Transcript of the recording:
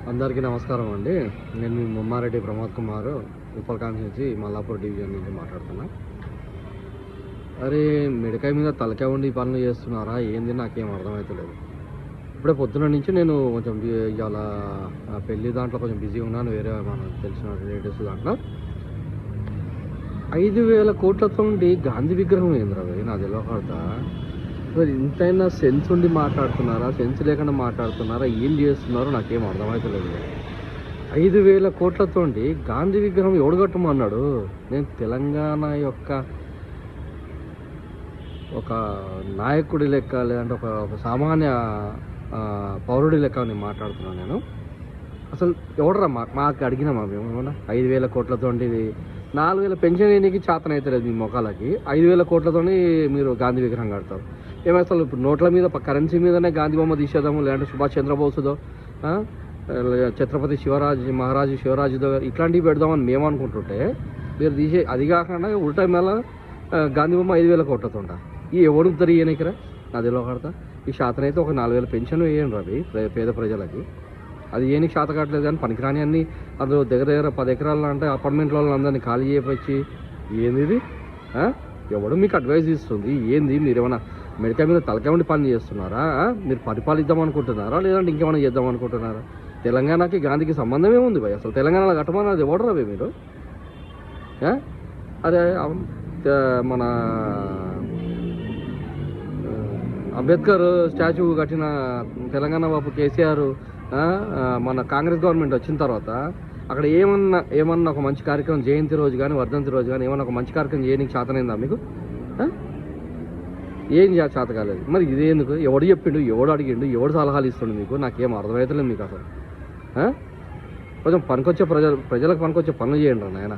అందరికీ నమస్కారం అండి. నేను మీ ముమ్మారెడ్డి ప్రమోద్ కుమార్, ఉప్పల్ కాన్స్టిట్యున్సీ మల్లాపూర్ డివిజన్ నుంచి మాట్లాడుతున్నా. అరే, మిడకాయ మీద తలకాయ ఉండి పనులు చేస్తున్నారా ఏంది నాకేం అర్థమవుతలేదు. ఇప్పుడే పొద్దున్న నుంచి నేను కొంచెం ఇవాళ పెళ్ళి దాంట్లో కొంచెం బిజీ ఉన్నాను. వేరే మన తెలిసిన రిలేటివ్స్ దాంట్లో 5,000 కోట్లతో ఉండి గాంధీ విగ్రహం ఏంది రవి, నా తెలియకూడదా? మరి ఇంతైనా సెన్స్ ఉండి మాట్లాడుతున్నారా, సెన్స్ లేకుండా మాట్లాడుతున్నారా, ఏం చేస్తున్నారో నాకేం అర్థమవుతలేదు. 5,000 కోట్లతో గాంధీ విగ్రహం ఎవడు కట్టమన్నాడు? నేను తెలంగాణ యొక్క ఒక నాయకుడి లెక్క, లేదంటే ఒక సామాన్య పౌరుడి లెక్క నేను మాట్లాడుతున్నాను. నేను అసలు ఎవడరా మాకు అడిగినామా మేము ఏమన్నా? 5,000 కోట్లతో 4,000 పెన్షన్ వేయడానికి చేతన అవుతలేదు మీ మొఖాలకి. 5,000 కోట్లతో మీరు గాంధీ విగ్రహం కడతారు. ఏమసలు ఇప్పుడు నోట్ల మీద కరెన్సీ మీదనే గాంధీ బొమ్మ తీసేద్దాము, లేదంటే సుభాష్ చంద్రబోసుదో, ఛత్రపతి మహారాజు శివరాజుదో ఇట్లాంటివి పెడదామని మేము అనుకుంటుంటే, మీరు తీసే అది కాకుండా ఉల్టా మేళ గాంధీ బొమ్మ 5,000 కోట్లతో ఈ ఎవడు ఈయనకిరా అది ఎలా కడతా? ఈ శాతం అయితే ఒక 4,000 పెన్షన్ వేయండి రవి పేద ప్రజలకి. అది ఏనికి శాత కావట్లేదు కానీ పనికిరాని అన్ని అందులో దగ్గర 10 ఎకరాలు అంటే అపార్ట్మెంట్లో అందరినీ ఖాళీ చేయించి ఏంది ఇది? ఎవడు మీకు అడ్వైస్ ఇస్తుంది ఏంది? మీరు ఏమైనా మెడికల్ మీద తలకాయ ఉండి పని చేస్తున్నారా? మీరు పరిపాలిద్దాం అనుకుంటున్నారా, లేదంటే ఇంకేమైనా చేద్దాం అనుకుంటున్నారా? తెలంగాణకి గాంధీకి సంబంధం ఏముంది భయ్? అసలు తెలంగాణలో కట్టమన్నది ఎవడు రవి మీరు? అదే మన అంబేద్కర్ స్టాచ్యూ కట్టిన తెలంగాణ బాబు కేసీఆర్ మన కాంగ్రెస్ గవర్నమెంట్ వచ్చిన తర్వాత అక్కడ ఏమన్నా ఒక మంచి కార్యక్రమం, జయంతి రోజు కానీ వర్ధంతి రోజు కానీ ఏమన్నా ఒక మంచి కార్యక్రమం చేయడానికి చేతనైందా మీకు? ఏం చేత కాలేదు. మరి ఇదేందుకు? ఎవడు చెప్పిండు, ఎవడు అడిగిండు, ఎవడు సలహాలు ఇస్తుండు మీకు? నాకేం అర్థమవుతలేదు మీకు అసలు. కొంచెం పనికొచ్చే ప్రజలకు పనికొచ్చే పనులు చేయండి నాయన.